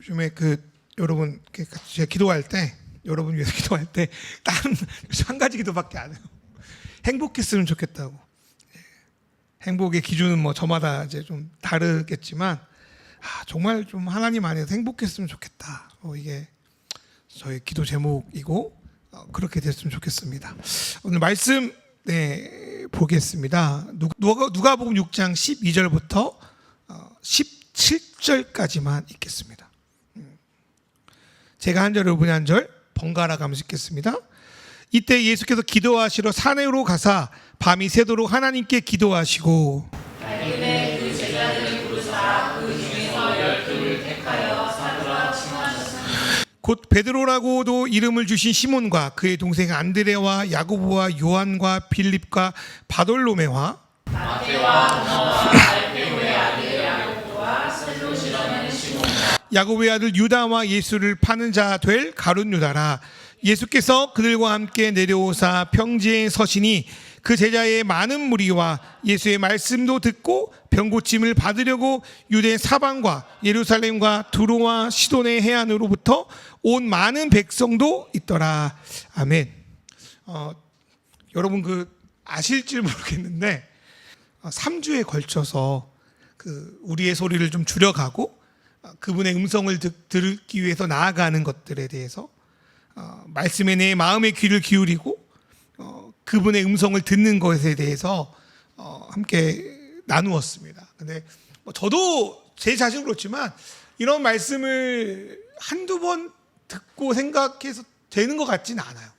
요즘에 여러분 제가 기도할 때, 여러분 위해서 기도할 때 딱 한 가지 기도밖에 안 해요. 행복했으면 좋겠다고. 행복의 기준은 뭐 저마다 이제 좀 다르겠지만, 정말 좀 하나님 안에서 행복했으면 좋겠다. 이게 저의 기도 제목이고, 그렇게 됐으면 좋겠습니다. 오늘 말씀 보겠습니다. 누가복음 6장 12절부터 17절까지만 읽겠습니다. 제가 한 절, 여러분이 한 절 번갈아 가면서 읽겠습니다. 이때 예수께서 기도하시러 산으로 가사 밤이 새도록 하나님께 기도하시고 갈릴레 그 제자들을 부르사 그 중에서 12를 택하여 사도라 칭하셨으니 곧 베드로라고도 이름을 주신 시몬과 그의 동생 안드레와 야고보와 요한과 빌립과 바돌로메와 마태와 도마와 알페오의 아들 야고보와 셀롯이라는 시몬과 야고보의 아들 유다와 예수를 파는 자 될 가룟 유다라. 예수께서 그들과 함께 내려오사 평지에 서시니 그 제자의 많은 무리와 예수의 말씀도 듣고 병고침을 받으려고 유대 사방과 예루살렘과 두로와 시돈의 해안으로부터 온 많은 백성도 있더라. 아멘. 여러분 아실지 모르겠는데 3주에 걸쳐서 우리의 소리를 좀 줄여가고 그분의 음성을 듣기 위해서 나아가는 것들에 대해서 말씀에 내 마음의 귀를 기울이고 그분의 음성을 듣는 것에 대해서 함께 나누었습니다. 근데 저도 제 자신 그렇지만 이런 말씀을 한두 번 듣고 생각해서 되는 것 같지는 않아요.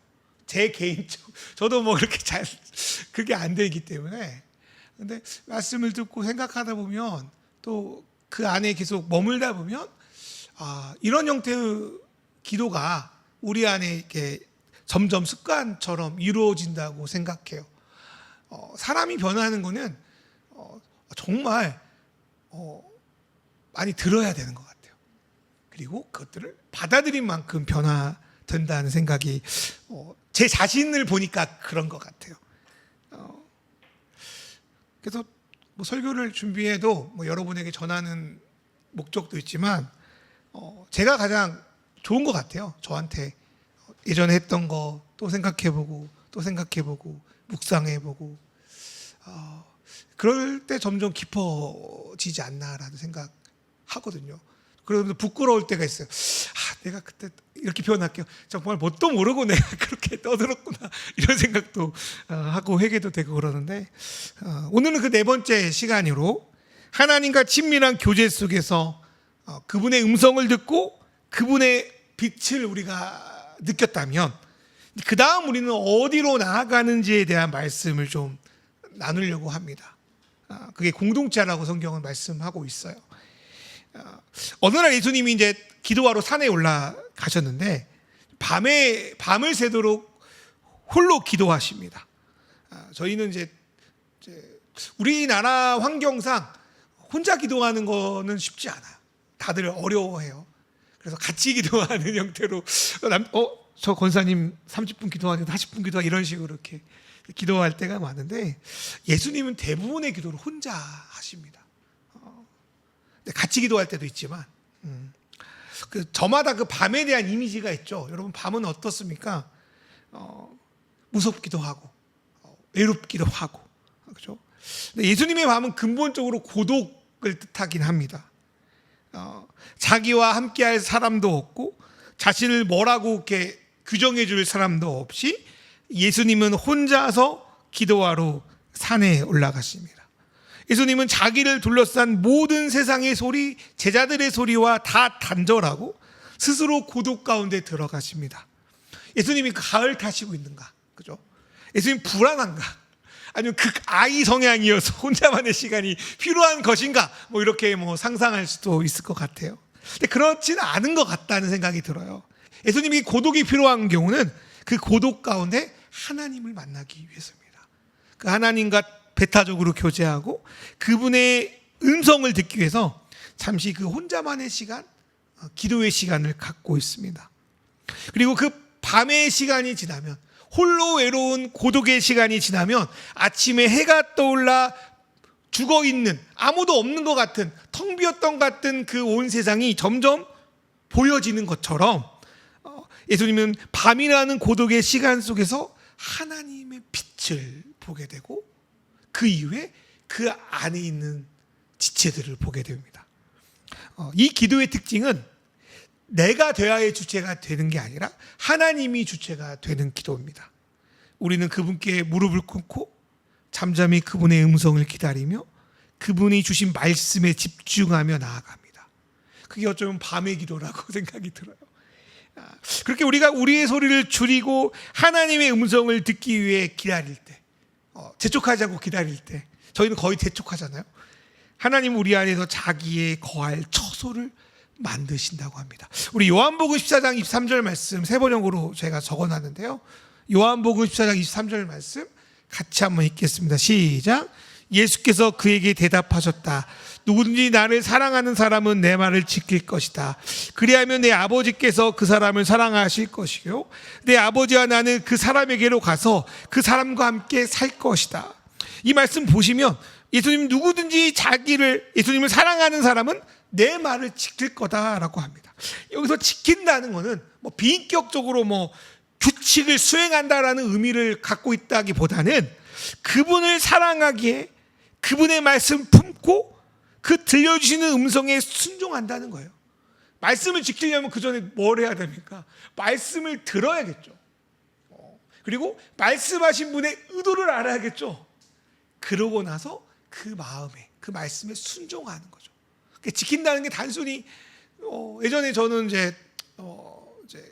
제 개인적 저도 그렇게 그게 안 되기 때문에. 근데 말씀을 듣고 생각하다 보면 또 그 안에 계속 머물다 보면 이런 형태의 기도가 우리 안에 이렇게 점점 습관처럼 이루어진다고 생각해요. 사람이 변하는 거는 정말 많이 들어야 되는 것 같아요. 그리고 그것들을 받아들인 만큼 변화된다는 생각이 제 자신을 보니까 그런 것 같아요. 그래서 설교를 준비해도 여러분에게 전하는 목적도 있지만 제가 가장 좋은 것 같아요. 저한테 예전에 했던 거 또 생각해보고 또 생각해보고 묵상해보고 그럴 때 점점 깊어지지 않나라는 생각하거든요. 그러면서 부끄러울 때가 있어요. 내가 그때 이렇게 표현할게요. 정말 뭣도 모르고 내가 그렇게 떠들었구나 이런 생각도 하고 회개도 되고 그러는데 오늘은 그 네 번째 시간으로 하나님과 친밀한 교제 속에서 그분의 음성을 듣고 그분의 빛을 우리가 느꼈다면 그 다음 우리는 어디로 나아가는지에 대한 말씀을 좀 나누려고 합니다. 그게 공동체라고 성경은 말씀하고 있어요. 어느 날 예수님이 이제 기도하러 산에 올라가셨는데 밤을 새도록 홀로 기도하십니다. 저희는 이제 우리나라 환경상 혼자 기도하는 거는 쉽지 않아요. 다들 어려워해요. 그래서 같이 기도하는 형태로 저 권사님 30분 기도하는데 40분 기도하 이런 식으로 이렇게 기도할 때가 많은데 예수님은 대부분의 기도를 혼자 하십니다. 같이 기도할 때도 있지만 저마다 그 밤에 대한 이미지가 있죠. 여러분 밤은 어떻습니까? 무섭기도 하고 외롭기도 하고 그렇죠? 근데 예수님의 밤은 근본적으로 고독을 뜻하긴 합니다. 자기와 함께할 사람도 없고 자신을 뭐라고 이렇게 규정해 줄 사람도 없이 예수님은 혼자서 기도하러 산에 올라가십니다. 예수님은 자기를 둘러싼 모든 세상의 소리, 제자들의 소리와 다 단절하고 스스로 고독 가운데 들어가십니다. 예수님이 가을 타시고 있는가? 그죠? 예수님 불안한가? 아니면 아이 성향이어서 혼자만의 시간이 필요한 것인가? 이렇게 상상할 수도 있을 것 같아요. 근데 그렇지는 않은 것 같다는 생각이 들어요. 예수님이 고독이 필요한 경우는 그 고독 가운데 하나님을 만나기 위해서입니다. 그 하나님과 배타적으로 교제하고 그분의 음성을 듣기 위해서 잠시 그 혼자만의 시간, 기도의 시간을 갖고 있습니다. 그리고 그 밤의 시간이 지나면 홀로 외로운 고독의 시간이 지나면 아침에 해가 떠올라 죽어있는 아무도 없는 것 같은 텅 비었던 것 같은 그 온 세상이 점점 보여지는 것처럼 예수님은 밤이라는 고독의 시간 속에서 하나님의 빛을 보게 되고 그 이후에 그 안에 있는 지체들을 보게 됩니다. 이 기도의 특징은 내가 되어야의 주체가 되는 게 아니라 하나님이 주체가 되는 기도입니다. 우리는 그분께 무릎을 꿇고 잠잠히 그분의 음성을 기다리며 그분이 주신 말씀에 집중하며 나아갑니다. 그게 어쩌면 밤의 기도라고 생각이 들어요. 그렇게 우리가 우리의 소리를 줄이고 하나님의 음성을 듣기 위해 기다릴 때, 재촉하지 않고 기다릴 때, 저희는 거의 재촉하잖아요. 하나님 우리 안에서 자기의 거할 처소를 만드신다고 합니다. 우리 요한복음 14장 23절 말씀 세 번역으로 제가 적어놨는데요. 요한복음 14장 23절 말씀 같이 한번 읽겠습니다. 시작. 예수께서 그에게 대답하셨다. 누구든지 나를 사랑하는 사람은 내 말을 지킬 것이다. 그리하면 내 아버지께서 그 사람을 사랑하실 것이요 내 아버지와 나는 그 사람에게로 가서 그 사람과 함께 살 것이다. 이 말씀 보시면 예수님 누구든지 예수님을 사랑하는 사람은 내 말을 지킬 거다라고 합니다. 여기서 지킨다는 것은 비인격적으로 규칙을 수행한다라는 의미를 갖고 있다기보다는 그분을 사랑하기에 그분의 말씀 품고 그 들려주시는 음성에 순종한다는 거예요. 말씀을 지키려면 그 전에 뭘 해야 됩니까? 말씀을 들어야겠죠. 그리고 말씀하신 분의 의도를 알아야겠죠. 그러고 나서 그 마음에 그 말씀에 순종하는 거죠. 지킨다는 게 단순히 예전에 저는 이제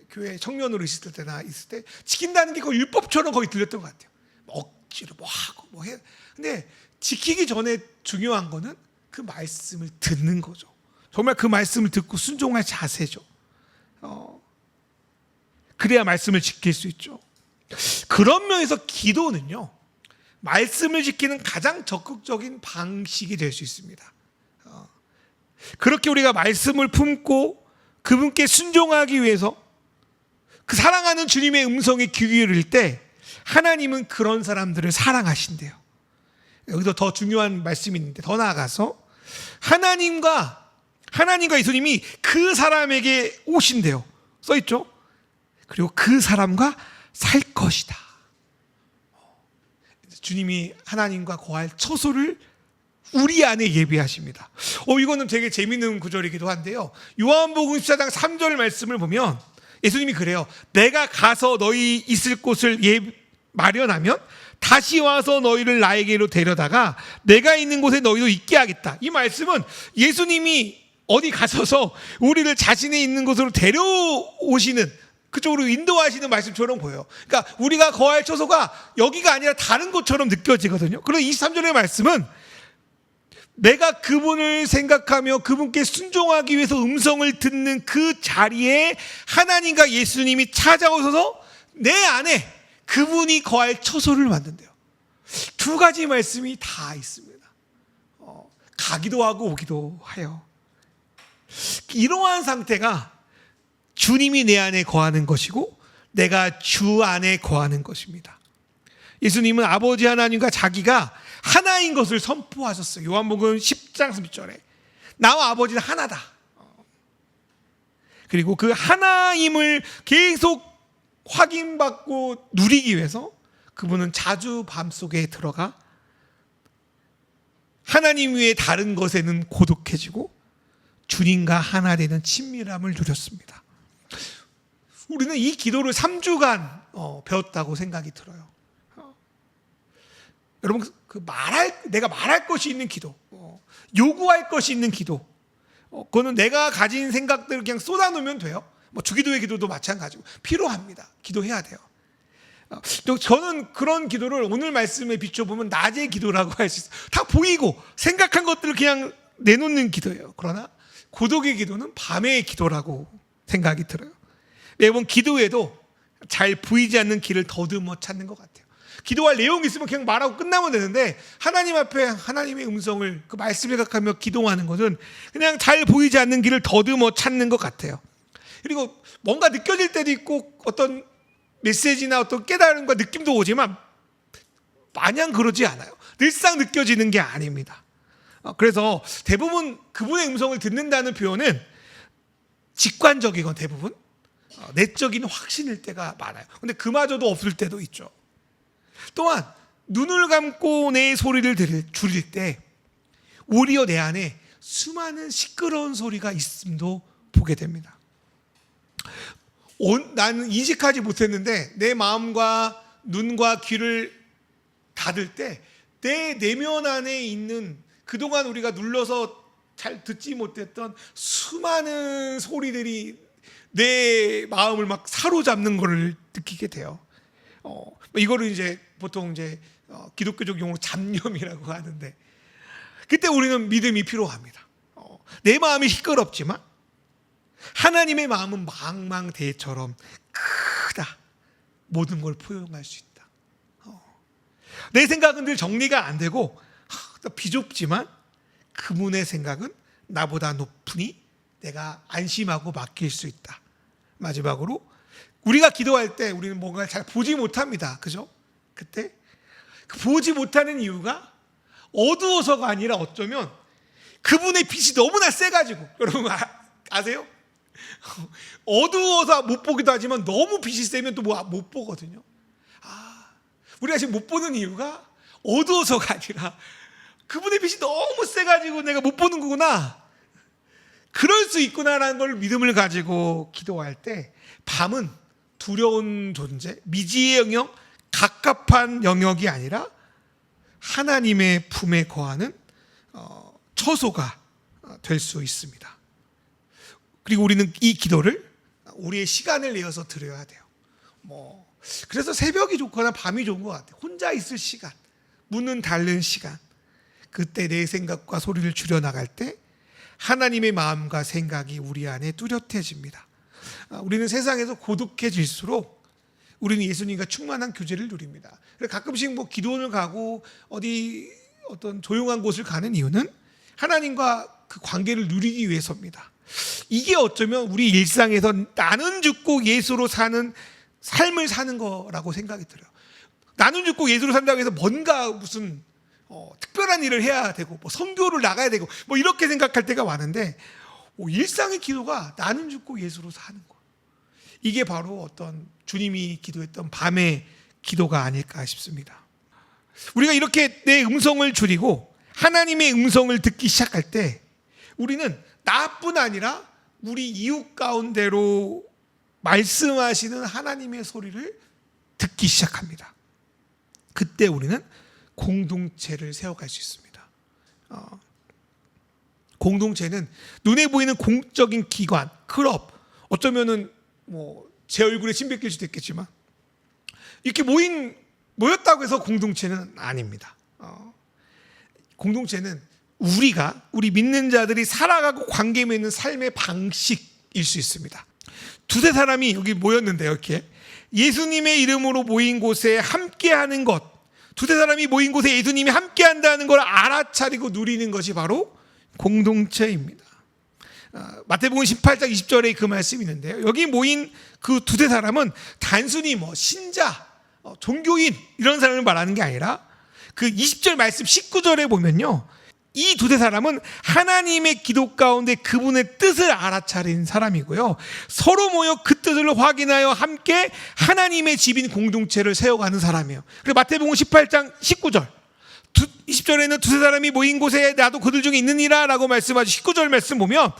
교회 청년으로 있을 때나 있을 때 지킨다는 게 거의 율법처럼 거의 들렸던 것 같아요. 억지로 하고 해요. 근데 지키기 전에 중요한 거는 그 말씀을 듣는 거죠. 정말 그 말씀을 듣고 순종할 자세죠. 그래야 말씀을 지킬 수 있죠. 그런 면에서 기도는요, 말씀을 지키는 가장 적극적인 방식이 될 수 있습니다. 그렇게 우리가 말씀을 품고 그분께 순종하기 위해서 그 사랑하는 주님의 음성에 귀 기울일 때 하나님은 그런 사람들을 사랑하신대요. 여기서 더 중요한 말씀이 있는데 더 나아가서 하나님과 예수님이 그 사람에게 오신대요. 써있죠? 그리고 그 사람과 살 것이다. 주님이 하나님과 거할 처소를 우리 안에 예비하십니다. 이거는 되게 재밌는 구절이기도 한데요. 요한복음 14장 3절 말씀을 보면 예수님이 그래요. 내가 가서 너희 있을 곳을 마련하면 다시 와서 너희를 나에게로 데려다가 내가 있는 곳에 너희도 있게 하겠다. 이 말씀은 예수님이 어디 가셔서 우리를 자신이 있는 곳으로 데려오시는, 그쪽으로 인도하시는 말씀처럼 보여요. 그러니까 우리가 거할 처소가 여기가 아니라 다른 곳처럼 느껴지거든요. 그래서 23절의 말씀은 내가 그분을 생각하며 그분께 순종하기 위해서 음성을 듣는 그 자리에 하나님과 예수님이 찾아오셔서 내 안에 그분이 거할 처소를 만든대요. 두 가지 말씀이 다 있습니다. 가기도 하고 오기도 해요. 이러한 상태가 주님이 내 안에 거하는 것이고 내가 주 안에 거하는 것입니다. 예수님은 아버지 하나님과 자기가 하나인 것을 선포하셨어요. 요한복음 10장 10절에 나와 아버지는 하나다. 그리고 그 하나임을 계속 확인받고 누리기 위해서 그분은 자주 밤속에 들어가 하나님 외에 다른 것에는 고독해지고 주님과 하나 되는 친밀함을 누렸습니다. 우리는 이 기도를 3주간 배웠다고 생각이 들어요. 여러분, 내가 말할 것이 있는 기도, 요구할 것이 있는 기도, 그거는 내가 가진 생각들을 그냥 쏟아놓으면 돼요. 주기도의 기도도 마찬가지고 필요합니다. 기도해야 돼요. 저는 그런 기도를 오늘 말씀에 비춰보면 낮의 기도라고 할 수 있어요. 다 보이고 생각한 것들을 그냥 내놓는 기도예요. 그러나 고독의 기도는 밤의 기도라고 생각이 들어요. 매번 기도에도 잘 보이지 않는 길을 더듬어 찾는 것 같아요. 기도할 내용이 있으면 그냥 말하고 끝나면 되는데 하나님 앞에 하나님의 음성을 그 말씀을 생각하며 기도하는 것은 그냥 잘 보이지 않는 길을 더듬어 찾는 것 같아요. 그리고 뭔가 느껴질 때도 있고 어떤 메시지나 어떤 깨달음과 느낌도 오지만 마냥 그러지 않아요. 늘상 느껴지는 게 아닙니다. 그래서 대부분 그분의 음성을 듣는다는 표현은 직관적이건 대부분 내적인 확신일 때가 많아요. 근데 그마저도 없을 때도 있죠. 또한 눈을 감고 내 소리를 줄일 때 오히려 내 안에 수많은 시끄러운 소리가 있음도 보게 됩니다. 나는 인식하지 못했는데 내 마음과 눈과 귀를 닫을 때 내 내면 안에 있는 그동안 우리가 눌러서 잘 듣지 못했던 수많은 소리들이 내 마음을 막 사로잡는 것을 느끼게 돼요. 이거를 이제 보통 이제 기독교적 용어로 잡념이라고 하는데, 그때 우리는 믿음이 필요합니다. 내 마음이 시끄럽지만 하나님의 마음은 망망대해처럼 크다. 모든 걸 포용할 수 있다. 내 생각은 늘 정리가 안 되고 비좁지만 그분의 생각은 나보다 높으니 내가 안심하고 맡길 수 있다. 마지막으로 우리가 기도할 때 우리는 뭔가를 잘 보지 못합니다. 그죠? 그때 보지 못하는 이유가 어두워서가 아니라 어쩌면 그분의 빛이 너무나 세가지고, 여러분 아세요? 어두워서 못 보기도 하지만 너무 빛이 세면 또 못 보거든요. 우리가 지금 못 보는 이유가 어두워서가 아니라 그분의 빛이 너무 세가지고 내가 못 보는 거구나. 그럴 수 있구나라는 걸 믿음을 가지고 기도할 때 밤은 두려운 존재, 미지의 영역, 갑갑한 영역이 아니라 하나님의 품에 거하는 처소가 될 수 있습니다. 그리고 우리는 이 기도를 우리의 시간을 내어서 드려야 돼요. 그래서 새벽이 좋거나 밤이 좋은 것 같아요. 혼자 있을 시간, 문은 닫는 시간, 그때 내 생각과 소리를 줄여나갈 때 하나님의 마음과 생각이 우리 안에 뚜렷해집니다. 우리는 세상에서 고독해질수록 우리는 예수님과 충만한 교제를 누립니다. 그래서 가끔씩 기도원을 가고 어떤 조용한 곳을 가는 이유는 하나님과 그 관계를 누리기 위해서입니다. 이게 어쩌면 우리 일상에서 나는 죽고 예수로 사는 삶을 사는 거라고 생각이 들어요. 나는 죽고 예수로 산다고 해서 뭔가 무슨 특별한 일을 해야 되고 선교를 나가야 되고 이렇게 생각할 때가 많은데, 일상의 기도가 나는 죽고 예수로 사는 거. 이게 바로 어떤 주님이 기도했던 밤의 기도가 아닐까 싶습니다. 우리가 이렇게 내 음성을 줄이고 하나님의 음성을 듣기 시작할 때 우리는 나뿐 아니라 우리 이웃 가운데로 말씀하시는 하나님의 소리를 듣기 시작합니다. 그때 우리는 공동체를 세워갈 수 있습니다. 공동체는 눈에 보이는 공적인 기관, 클럽, 어쩌면은 제 얼굴에 침 뱉길 수도 있겠지만 이렇게 모였다고 해서 공동체는 아닙니다. 공동체는 우리 믿는 자들이 살아가고 관계 맺는 삶의 방식일 수 있습니다. 두세 사람이 여기 모였는데 이렇게 예수님의 이름으로 모인 곳에 함께하는 것, 두세 사람이 모인 곳에 예수님이 함께한다는 걸 알아차리고 누리는 것이 바로 공동체입니다. 마태복음 18장 20절에 그 말씀이 있는데요. 여기 모인 그 두세 사람은 단순히 신자, 종교인 이런 사람을 말하는 게 아니라 그 20절 말씀 19절에 보면요, 이 두세 사람은 하나님의 기도 가운데 그분의 뜻을 알아차린 사람이고요, 서로 모여 그 뜻을 확인하여 함께 하나님의 집인 공동체를 세워가는 사람이에요. 그래서 마태복음 18장 19절 20절에는 두세 사람이 모인 곳에 나도 그들 중에 있느니라 라고 말씀하시고 19절 말씀 보면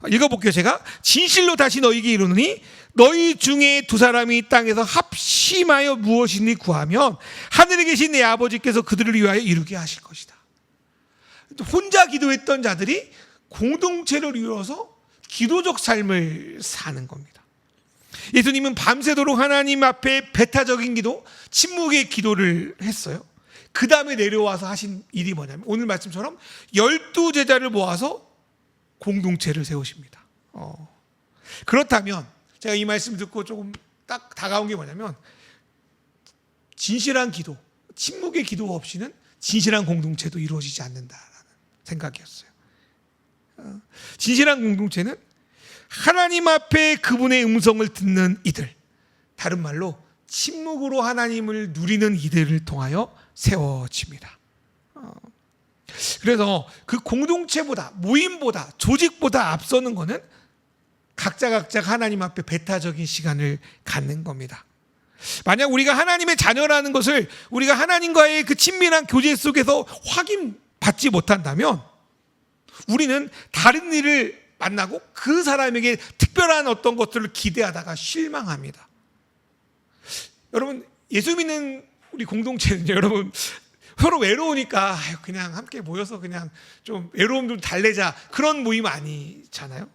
읽어볼게요. 제가 진실로 다시 너희에게 이르노니 너희 중에 두 사람이 땅에서 합심하여 무엇이니 구하면 하늘에 계신 내 아버지께서 그들을 위하여 이루게 하실 것이다. 혼자 기도했던 자들이 공동체를 이루어서 기도적 삶을 사는 겁니다. 예수님은 밤새도록 하나님 앞에 배타적인 기도, 침묵의 기도를 했어요. 그 다음에 내려와서 하신 일이 뭐냐면 오늘 말씀처럼 12제자를 모아서 공동체를 세우십니다. 그렇다면 제가 이 말씀 듣고 조금 딱 다가온 게 뭐냐면, 진실한 기도, 침묵의 기도 없이는 진실한 공동체도 이루어지지 않는다라는 생각이었어요. 진실한 공동체는 하나님 앞에 그분의 음성을 듣는 이들, 다른 말로 침묵으로 하나님을 누리는 이들을 통하여 세워집니다. 그래서 그 공동체보다, 모임보다, 조직보다 앞서는 것은 각자 하나님 앞에 배타적인 시간을 갖는 겁니다. 만약 우리가 하나님의 자녀라는 것을 우리가 하나님과의 그 친밀한 교제 속에서 확인받지 못한다면 우리는 다른 일을 만나고 그 사람에게 특별한 어떤 것들을 기대하다가 실망합니다. 여러분, 예수 믿는 우리 공동체는요, 여러분 서로 외로우니까 그냥 함께 모여서 그냥 좀 외로움 좀 달래자, 그런 모임 아니잖아요.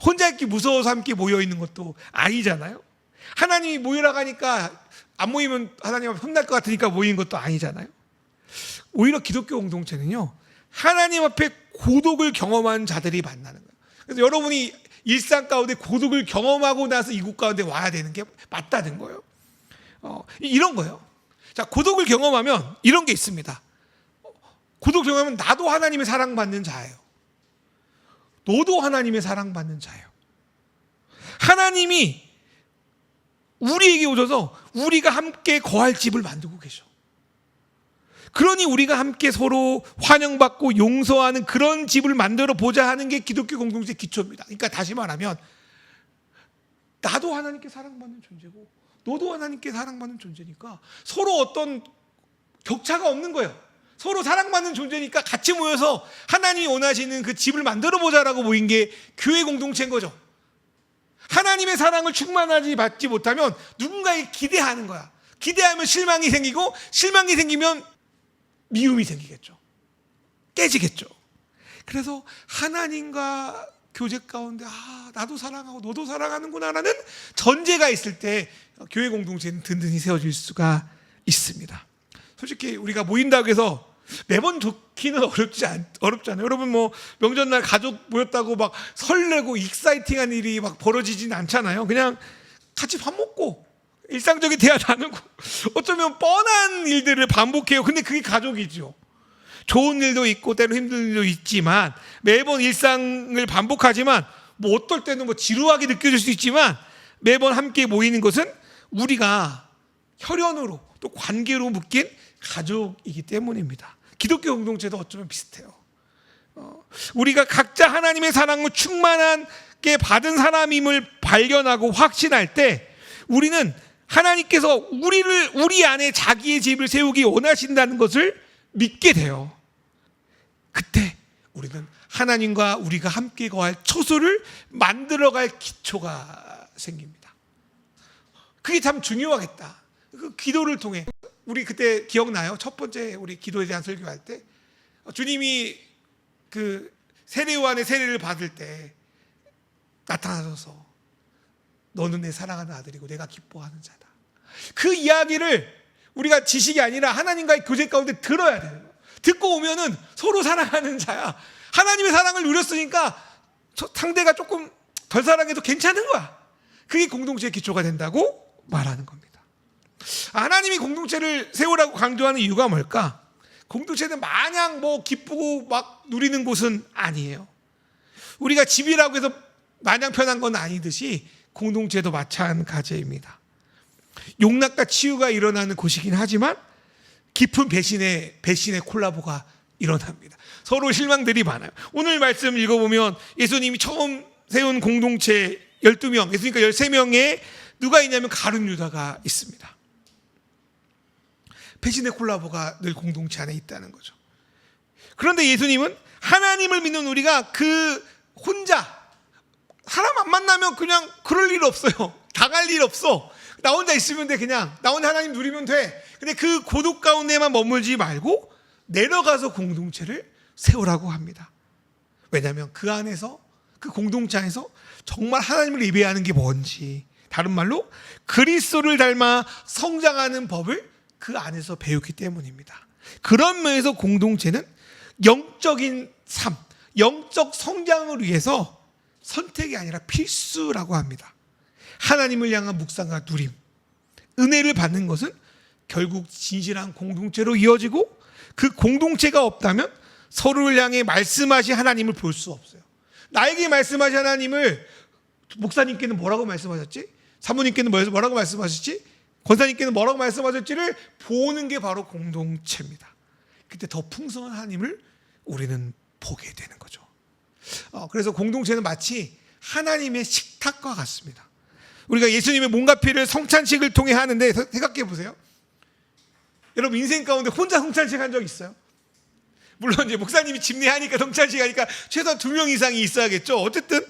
혼자 있기 무서워서 함께 모여 있는 것도 아니잖아요. 하나님이 모이라고 하니까 안 모이면 하나님 앞에 혼날 것 같으니까 모이는 것도 아니잖아요. 오히려 기독교 공동체는요, 하나님 앞에 고독을 경험한 자들이 만나는 거예요. 그래서 여러분이 일상 가운데 고독을 경험하고 나서 이곳 가운데 와야 되는 게 맞다는 거예요. 이런 거예요. 자, 고독을 경험하면 이런 게 있습니다. 고독 경험하면 나도 하나님의 사랑받는 자예요. 너도 하나님의 사랑받는 자예요. 하나님이 우리에게 오셔서 우리가 함께 거할 집을 만들고 계셔. 그러니 우리가 함께 서로 환영받고 용서하는 그런 집을 만들어 보자 하는 게 기독교 공동체의 기초입니다. 그러니까 다시 말하면 나도 하나님께 사랑받는 존재고 너도 하나님께 사랑받는 존재니까 서로 어떤 격차가 없는 거예요. 서로 사랑받는 존재니까 같이 모여서 하나님이 원하시는 그 집을 만들어 보자라고 모인 게 교회 공동체인 거죠. 하나님의 사랑을 충만하지 받지 못하면 누군가에게 기대하는 거야. 기대하면 실망이 생기고, 실망이 생기면 미움이 생기겠죠. 깨지겠죠. 그래서 하나님과 교제 가운데 나도 사랑하고 너도 사랑하는구나라는 전제가 있을 때 교회 공동체는 든든히 세워질 수가 있습니다. 솔직히 우리가 모인다고 해서 매번 좋기는 어렵잖아요. 여러분 뭐 명절날 가족 모였다고 막 설레고 익사이팅한 일이 막 벌어지진 않잖아요. 그냥 같이 밥 먹고 일상적인 대화 나누고 어쩌면 뻔한 일들을 반복해요. 근데 그게 가족이죠. 좋은 일도 있고 때로 힘든 일도 있지만 매번 일상을 반복하지만 뭐 어떨 때는 뭐 지루하게 느껴질 수 있지만 매번 함께 모이는 것은 우리가 혈연으로 또 관계로 묶인 가족이기 때문입니다. 기독교 공동체도 어쩌면 비슷해요. 우리가 각자 하나님의 사랑을 충만하게 받은 사람임을 발견하고 확신할 때 우리는 하나님께서 우리 안에 자기의 집을 세우기 원하신다는 것을 믿게 돼요. 그때 우리는 하나님과 우리가 함께 거할 처소를 만들어갈 기초가 생깁니다. 그게 참 중요하겠다. 그 기도를 통해 우리 그때 기억나요? 첫 번째 우리 기도에 대한 설교할 때 주님이 그 세례요한의 세례를 받을 때 나타나셔서 너는 내 사랑하는 아들이고 내가 기뻐하는 자다. 그 이야기를 우리가 지식이 아니라 하나님과의 교제 가운데 들어야 돼요. 듣고 오면은 서로 사랑하는 자야. 하나님의 사랑을 누렸으니까 상대가 조금 덜 사랑해도 괜찮은 거야. 그게 공동체의 기초가 된다고 말하는 겁니다. 하나님이 공동체를 세우라고 강조하는 이유가 뭘까? 공동체는 마냥 뭐 기쁘고 막 누리는 곳은 아니에요. 우리가 집이라고 해서 마냥 편한 건 아니듯이 공동체도 마찬가지입니다. 용납과 치유가 일어나는 곳이긴 하지만 깊은 배신의 콜라보가 일어납니다. 서로 실망들이 많아요. 오늘 말씀 읽어보면 예수님이 처음 세운 공동체 12명, 예수님과 13명에 누가 있냐면 가룟 유다가 있습니다. 배신의 콜라보가 늘 공동체 안에 있다는 거죠. 그런데 예수님은 하나님을 믿는 우리가 그 혼자 사람 안 만나면 그냥 그럴 일 없어요. 당할 일 없어. 나 혼자 있으면 돼. 그냥 나 혼자 하나님 누리면 돼. 근데 그 고독 가운데만 머물지 말고 내려가서 공동체를 세우라고 합니다. 왜냐하면 그 안에서, 그 공동체 안에서 정말 하나님을 예배하는 게 뭔지, 다른 말로 그리스도를 닮아 성장하는 법을 그 안에서 배우기 때문입니다. 그런 면에서 공동체는 영적인 삶, 영적 성장을 위해서 선택이 아니라 필수라고 합니다. 하나님을 향한 묵상과 누림, 은혜를 받는 것은 결국 진실한 공동체로 이어지고 그 공동체가 없다면 서로를 향해 말씀하신 하나님을 볼 수 없어요. 나에게 말씀하신 하나님을 목사님께는 뭐라고 말씀하셨지? 사모님께는 뭐라고 말씀하셨지? 권사님께는 뭐라고 말씀하셨지를 보는 게 바로 공동체입니다. 그때 더 풍성한 하나님을 우리는 보게 되는 거죠. 그래서 공동체는 마치 하나님의 식탁과 같습니다. 우리가 예수님의 몸과 피를 성찬식을 통해 하는데 생각해 보세요. 여러분 인생 가운데 혼자 성찬식 한 적 있어요? 물론 이제 목사님이 집례하니까 성찬식 하니까 최소한 2명 이상이 있어야겠죠. 어쨌든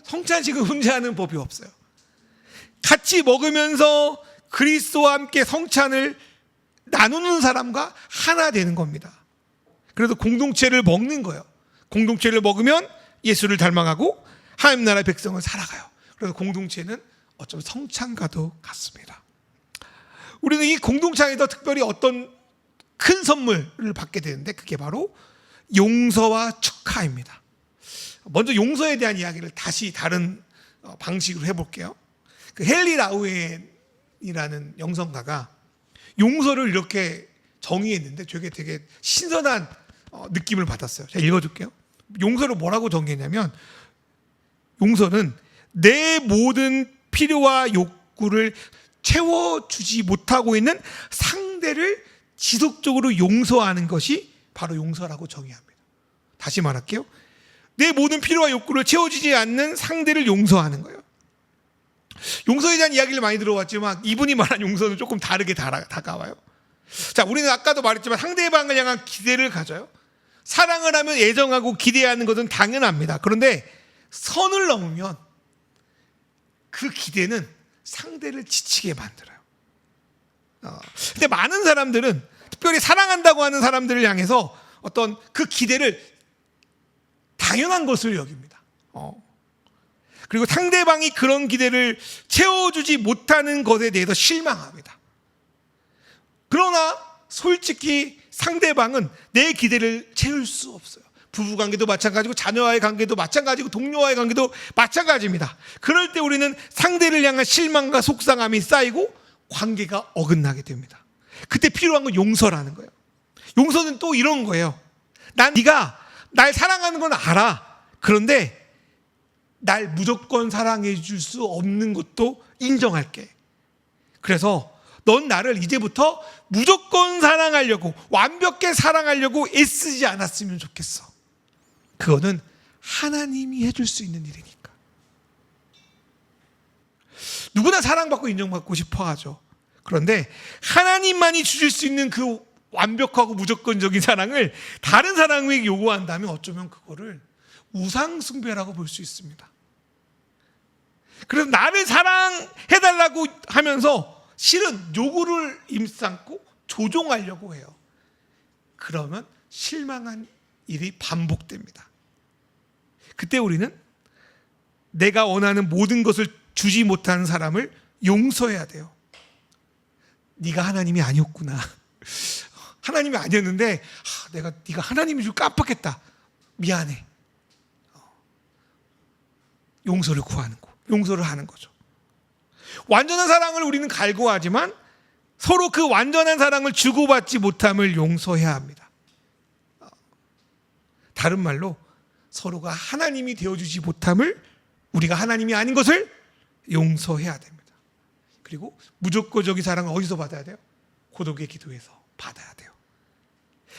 성찬식은 혼자 하는 법이 없어요. 같이 먹으면서 그리스도와 함께 성찬을 나누는 사람과 하나 되는 겁니다. 그래서 공동체를 먹는 거예요. 공동체를 먹으면 예수를 닮아가고 하나님 나라의 백성을 살아가요. 그래서 공동체는 어쩌면 성찬과도 같습니다. 우리는 이 공동체에서 특별히 어떤 큰 선물을 받게 되는데 그게 바로 용서와 축하입니다. 먼저 용서에 대한 이야기를 다시 다른 방식으로 해볼게요. 그 헨리 라우엔이라는 영성가가 용서를 이렇게 정의했는데 되게 신선한 느낌을 받았어요. 제가 읽어줄게요. 용서를 뭐라고 정의했냐면 용서는 내 모든 필요와 욕구를 채워주지 못하고 있는 상대를 지속적으로 용서하는 것이 바로 용서라고 정의합니다. 다시 말할게요. 내 모든 필요와 욕구를 채워주지 않는 상대를 용서하는 거예요. 용서에 대한 이야기를 많이 들어봤지만 이분이 말한 용서는 조금 다르게 다가와요. 자, 우리는 아까도 말했지만 상대방을 향한 기대를 가져요. 사랑을 하면 애정하고 기대하는 것은 당연합니다. 그런데 선을 넘으면 그 기대는 상대를 지치게 만들어요. 근데 많은 사람들은 특별히 사랑한다고 하는 사람들을 향해서 어떤 그 기대를 당연한 것을 여깁니다. 그리고 상대방이 그런 기대를 채워주지 못하는 것에 대해서 실망합니다. 그러나 솔직히 상대방은 내 기대를 채울 수 없어요. 부부관계도 마찬가지고 자녀와의 관계도 마찬가지고 동료와의 관계도 마찬가지입니다. 그럴 때 우리는 상대를 향한 실망과 속상함이 쌓이고 관계가 어긋나게 됩니다. 그때 필요한 건 용서라는 거예요. 용서는 또 이런 거예요. 네가 날 사랑하는 건 알아. 그런데 날 무조건 사랑해 줄 수 없는 것도 인정할게. 그래서 넌 나를 이제부터 무조건 사랑하려고 완벽하게 사랑하려고 애쓰지 않았으면 좋겠어. 그거는 하나님이 해줄 수 있는 일이니까. 누구나 사랑받고 인정받고 싶어 하죠. 그런데 하나님만이 주실 수 있는 그 완벽하고 무조건적인 사랑을 다른 사람에게 요구한다면 어쩌면 그거를 우상숭배라고 볼 수 있습니다. 그래서 나를 사랑해달라고 하면서 실은 요구를 임삼고 조종하려고 해요. 그러면 실망한 일이 반복됩니다. 그때 우리는 내가 원하는 모든 것을 주지 못하는 사람을 용서해야 돼요. 네가 하나님이 아니었구나. 하나님이 아니었는데 네가 하나님인 줄 깜빡했다. 미안해. 용서를 구하는 거, 용서를 하는 거죠. 완전한 사랑을 우리는 갈구하지만 서로 그 완전한 사랑을 주고받지 못함을 용서해야 합니다. 다른 말로 서로가 하나님이 되어주지 못함을 우리가 하나님이 아닌 것을 용서해야 됩니다. 그리고 무조건적인 사랑을 어디서 받아야 돼요? 고독의 기도에서 받아야 돼요.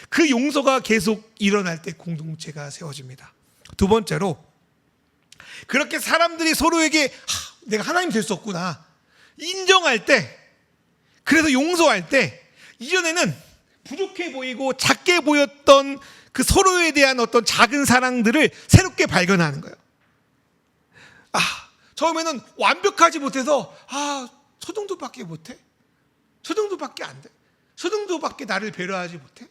그 용서가 계속 일어날 때 공동체가 세워집니다. 두 번째로 그렇게 사람들이 서로에게 내가 하나님 될 수 없구나 인정할 때, 그래서 용서할 때 이전에는 부족해 보이고 작게 보였던 그 서로에 대한 어떤 작은 사랑들을 새롭게 발견하는 거예요. 처음에는 완벽하지 못해서 저 정도밖에 못해? 저 정도밖에 안 돼? 저 정도밖에 나를 배려하지 못해?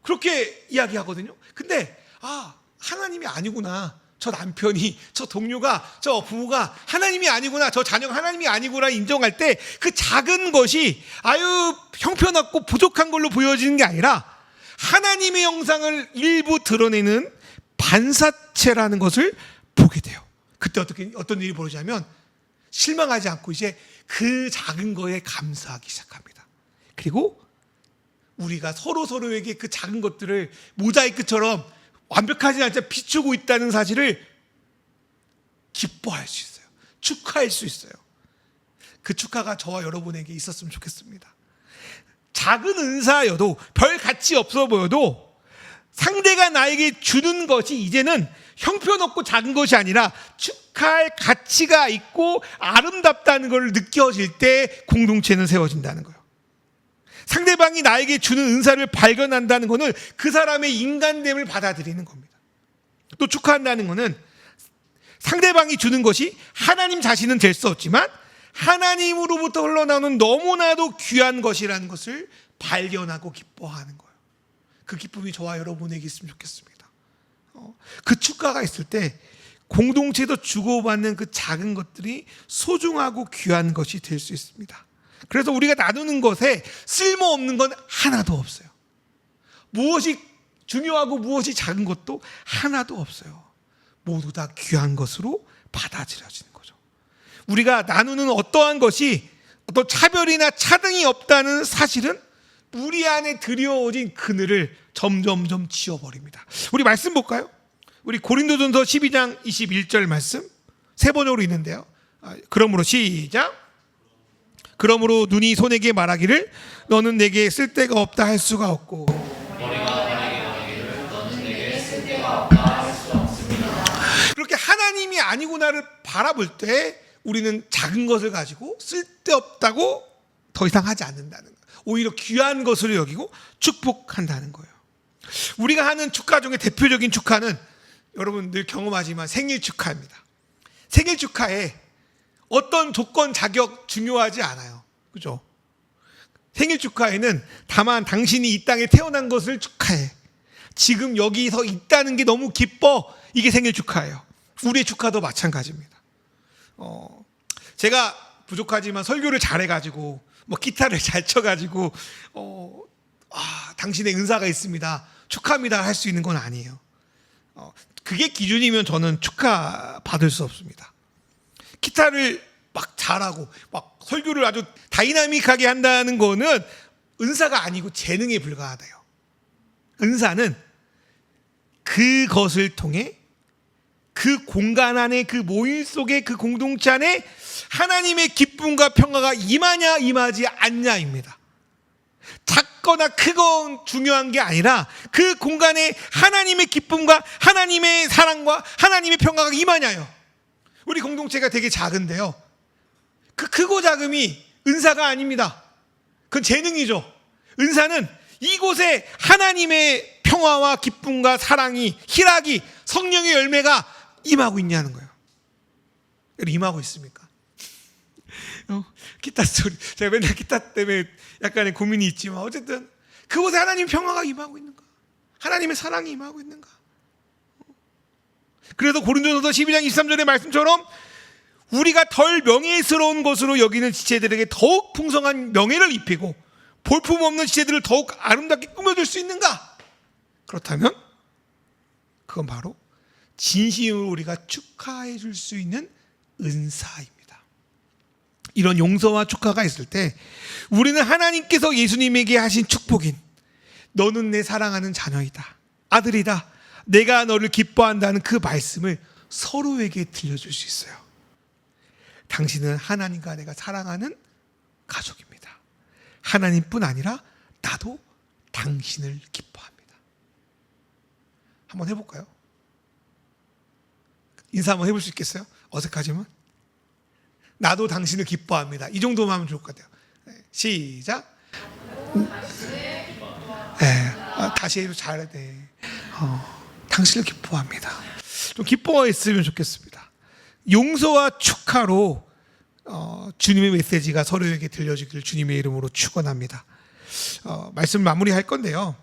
그렇게 이야기하거든요. 근데 하나님이 아니구나. 저 남편이, 저 동료가, 저 부부가 하나님이 아니구나. 저 자녀가 하나님이 아니구나 인정할 때 그 작은 것이 형편없고 부족한 걸로 보여지는 게 아니라 하나님의 형상을 일부 드러내는 반사체라는 것을 보게 돼요. 그때 어떤 일이 벌어지냐면 실망하지 않고 이제 그 작은 거에 감사하기 시작합니다. 그리고 우리가 서로에게 그 작은 것들을 모자이크처럼 완벽하지 않지만 비추고 있다는 사실을 기뻐할 수 있어요. 축하할 수 있어요. 그 축하가 저와 여러분에게 있었으면 좋겠습니다. 작은 은사여도 별 가치 없어 보여도 상대가 나에게 주는 것이 이제는 형편없고 작은 것이 아니라 축하할 가치가 있고 아름답다는 걸 느껴질 때 공동체는 세워진다는 거예요. 상대방이 나에게 주는 은사를 발견한다는 것은 그 사람의 인간됨을 받아들이는 겁니다. 또 축하한다는 것은 상대방이 주는 것이 하나님 자신은 될 수 없지만 하나님으로부터 흘러나오는 너무나도 귀한 것이라는 것을 발견하고 기뻐하는 거예요. 그 기쁨이 저와 여러분에게 있으면 좋겠습니다. 그 축가가 있을 때 공동체에서 주고받는 그 작은 것들이 소중하고 귀한 것이 될 수 있습니다. 그래서 우리가 나누는 것에 쓸모없는 건 하나도 없어요. 무엇이 중요하고 무엇이 작은 것도 하나도 없어요. 모두 다 귀한 것으로 받아들여지는 거죠. 우리가 나누는 어떠한 것이 어떤 차별이나 차등이 없다는 사실은 우리 안에 들여오진 그늘을 점점점 지워버립니다. 우리 말씀 볼까요? 우리 고린도전서 12장 21절 말씀 세 번역으로 있는데요. 그러므로 시작. 그러므로 눈이 손에게 말하기를 너는 내게 쓸데가 없다 할 수가 없고 머리가 나에게 말하기를 너는 내게 쓸데가 없다 할 수 없습니다. 그렇게 하나님이 아니구나를 바라볼 때 우리는 작은 것을 가지고 쓸데없다고 더 이상 하지 않는다는 거예요. 오히려 귀한 것으로 여기고 축복한다는 거예요. 우리가 하는 축하 중에 대표적인 축하는 여러분 늘 경험하지만 생일 축하입니다. 생일 축하에 어떤 조건 자격 중요하지 않아요. 그죠? 생일 축하에는 다만 당신이 이 땅에 태어난 것을 축하해. 지금 여기서 있다는 게 너무 기뻐. 이게 생일 축하예요. 우리의 축하도 마찬가지입니다. 제가 부족하지만 설교를 잘해가지고 뭐 기타를 잘 쳐가지고 당신의 은사가 있습니다. 축하합니다 할 수 있는 건 아니에요. 그게 기준이면 저는 축하 받을 수 없습니다. 기타를 막 잘하고 막 설교를 아주 다이나믹하게 한다는 거는 은사가 아니고 재능에 불과하다요. 은사는 그것을 통해 그 공간 안에 그 모임 속에 그 공동체 안에 하나님의 기쁨과 평화가 임하냐 임하지 않냐입니다. 작거나 크건 중요한 게 아니라 그 공간에 하나님의 기쁨과 하나님의 사랑과 하나님의 평화가 임하냐요. 우리 공동체가 되게 작은데요. 그 크고 작음이 은사가 아닙니다. 그건 재능이죠. 은사는 이곳에 하나님의 평화와 기쁨과 사랑이 희락이 성령의 열매가 임하고 있냐는 거예요. 임하고 있습니까? 기타 소리. 제가 맨날 기타 때문에 약간의 고민이 있지만 어쨌든 그곳에 하나님의 평화가 임하고 있는가? 하나님의 사랑이 임하고 있는가? 그래서 고린도전서 12장 23절의 말씀처럼 우리가 덜 명예스러운 것으로 여기는 지체들에게 더욱 풍성한 명예를 입히고 볼품없는 지체들을 더욱 아름답게 꾸며줄 수 있는가? 그렇다면 그건 바로 진심으로 우리가 축하해 줄 수 있는 은사입니다. 이런 용서와 축하가 있을 때 우리는 하나님께서 예수님에게 하신 축복인 너는 내 사랑하는 자녀이다, 아들이다, 내가 너를 기뻐한다는 그 말씀을 서로에게 들려줄 수 있어요. 당신은 하나님과 내가 사랑하는 가족입니다. 하나님뿐 아니라 나도 당신을 기뻐합니다. 한번 해볼까요? 인사 한번 해볼 수 있겠어요? 어색하지만 나도 당신을 기뻐합니다. 이 정도만 하면 좋을 것 같아요. 시작. 다시 해도 잘해야 돼. 당신을 기뻐합니다. 좀 기뻐했으면 좋겠습니다. 용서와 축하로 주님의 메시지가 서로에게 들려지기를 주님의 이름으로 축원합니다. 말씀 마무리할 건데요.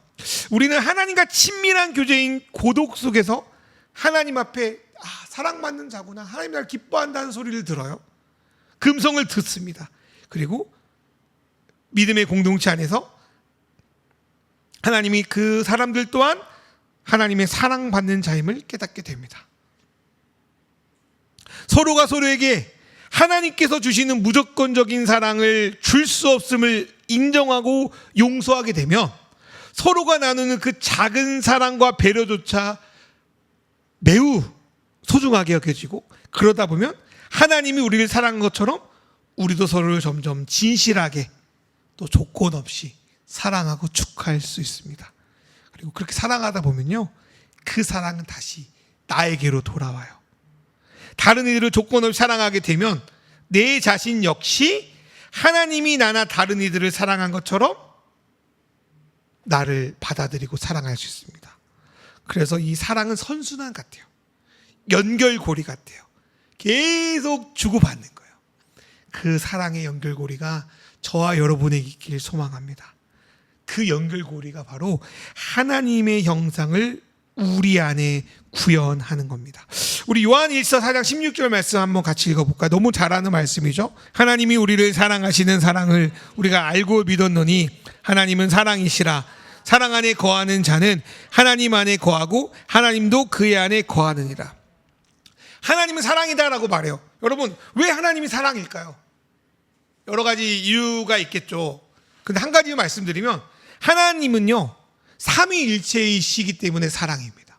우리는 하나님과 친밀한 교제인 고독 속에서 하나님 앞에 사랑받는 자구나, 하나님 나를 기뻐한다는 소리를 들어요. 금성을 듣습니다. 그리고 믿음의 공동체 안에서 하나님이 그 사람들 또한 하나님의 사랑받는 자임을 깨닫게 됩니다. 서로가 서로에게 하나님께서 주시는 무조건적인 사랑을 줄 수 없음을 인정하고 용서하게 되면 서로가 나누는 그 작은 사랑과 배려조차 매우 소중하게 여겨지고, 그러다 보면 하나님이 우리를 사랑한 것처럼 우리도 서로를 점점 진실하게 또 조건 없이 사랑하고 축하할 수 있습니다. 그리고 그렇게 사랑하다 보면요, 그 사랑은 다시 나에게로 돌아와요. 다른 이들을 조건 없이 사랑하게 되면 내 자신 역시 하나님이 나나 다른 이들을 사랑한 것처럼 나를 받아들이고 사랑할 수 있습니다. 그래서 이 사랑은 선순환 같아요. 연결고리 같아요. 계속 주고받는 거예요. 그 사랑의 연결고리가 저와 여러분에게 있기를 소망합니다. 그 연결고리가 바로 하나님의 형상을 우리 안에 구현하는 겁니다. 우리 요한 1서 4장 16절 말씀 한번 같이 읽어볼까요? 너무 잘 아는 말씀이죠. 하나님이 우리를 사랑하시는 사랑을 우리가 알고 믿었노니 하나님은 사랑이시라. 사랑 안에 거하는 자는 하나님 안에 거하고 하나님도 그의 안에 거하느니라. 하나님은 사랑이다라고 말해요. 여러분, 왜 하나님이 사랑일까요? 여러 가지 이유가 있겠죠. 근데 한 가지 말씀드리면 하나님은요 삼위일체이시기 때문에 사랑입니다.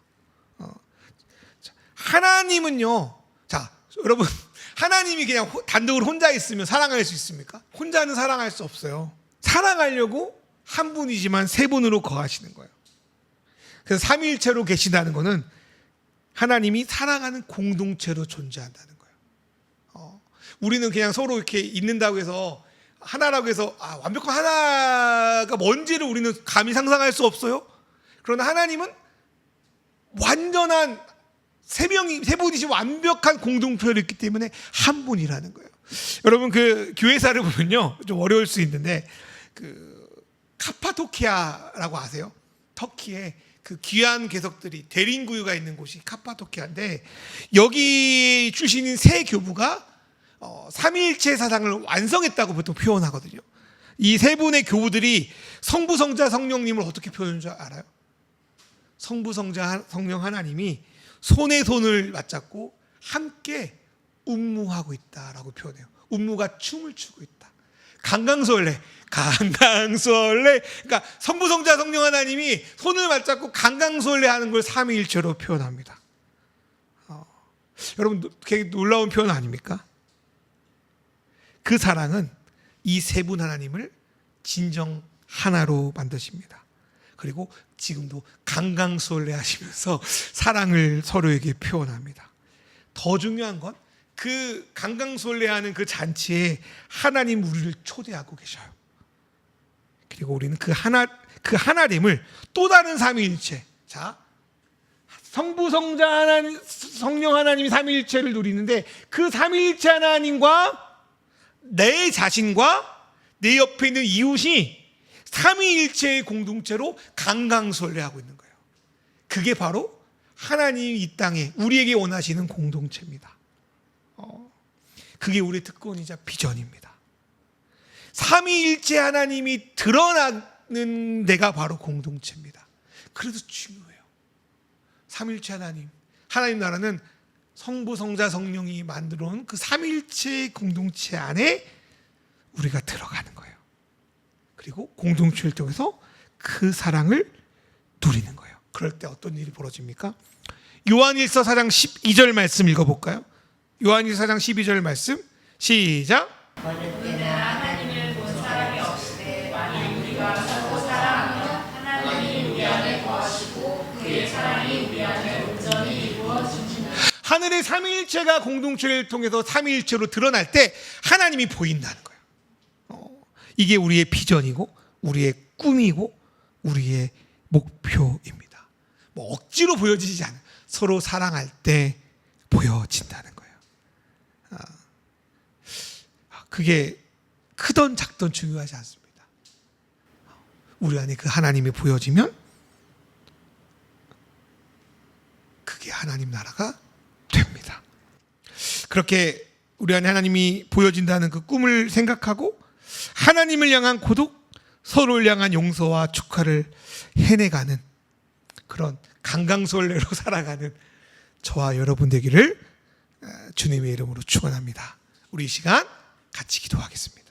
하나님은요, 자 여러분, 하나님이 그냥 단독으로 혼자 있으면 사랑할 수 있습니까? 혼자는 사랑할 수 없어요. 사랑하려고 한 분이지만 세 분으로 거하시는 거예요. 그래서 삼위일체로 계시다는 것은 하나님이 사랑하는 공동체로 존재한다는 거예요. 우리는 그냥 서로 이렇게 있는다고 해서 하나라고 해서 완벽한 하나가 뭔지를 우리는 감히 상상할 수 없어요. 그러나 하나님은 완전한 세 분이신 완벽한 공동체로 있기 때문에 한 분이라는 거예요. 여러분, 그 교회사를 보면요 좀 어려울 수 있는데 그 카파도키아라고 아세요? 터키에 그 귀한 개석들이 대림구유가 있는 곳이 카파도키아인데 여기 출신인 세 교부가 삼위일체 사상을 완성했다고 보통 표현하거든요. 이 세 분의 교부들이 성부, 성자, 성령님을 어떻게 표현하는 줄 알아요? 성부, 성자, 성령 하나님이 손에 손을 맞잡고 함께 운무하고 있다라고 표현해요. 운무가 춤을 추고 있다. 강강수월래. 그러니까 성부, 성자, 성령 하나님이 손을 맞잡고 강강수월래 하는 걸 삼위일체로 표현합니다. 여러분, 되게 놀라운 표현 아닙니까? 그 사랑은 이 세 분 하나님을 진정 하나로 만드십니다. 그리고 지금도 강강수월래 하시면서 사랑을 서로에게 표현합니다. 더 중요한 건 그 강강수월래 하는 그 잔치에 하나님 우리를 초대하고 계셔요. 그리고 우리는 그 하나님을 또 다른 삼위일체, 자, 성부, 성자, 하나님, 성령 하나님이 삼위일체를 누리는데 그 삼위일체 하나님과 내 자신과 내 옆에 있는 이웃이 삼위일체의 공동체로 강강수월래하고 있는 거예요. 그게 바로 하나님이 이 땅에 우리에게 원하시는 공동체입니다. 그게 우리의 특권이자 비전입니다. 삼위일체 하나님이 드러나는 데가 바로 공동체입니다. 그래도 중요해요. 삼위일체 하나님 나라는 성부, 성자, 성령이 만들어 온 그 삼위일체 공동체 안에 우리가 들어가는 거예요. 그리고 공동체를 통해서 그 사랑을 누리는 거예요. 그럴 때 어떤 일이 벌어집니까? 요한일서 4장 12절 말씀 읽어볼까요? 요한일서 4장 12절 말씀 시작. 어느 때나 하나님을 본 사람이 없으되 만일 우리가 서로 사랑하면 하나님이 우리 안에 거하시고 그의 사랑이 우리 안에 온전히 이루어지니라. 하늘의 삼위일체가 공동체를 통해서 삼위일체로 드러날 때 하나님이 보인다는 거예요. 이게 우리의 비전이고 우리의 꿈이고 우리의 목표입니다. 뭐 억지로 보여지지 않아요. 서로 사랑할 때 보여진다는 거예요. 그게 크던 작던 중요하지 않습니다. 우리 안에 그 하나님이 보여지면 그게 하나님 나라가 됩니다. 그렇게 우리 안에 하나님이 보여진다는 그 꿈을 생각하고 하나님을 향한 고독, 서로를 향한 용서와 축하를 해내가는 그런 강강수월래로 살아가는 저와 여러분 되기를 주님의 이름으로 축원합니다. 우리 이 시간 같이 기도하겠습니다.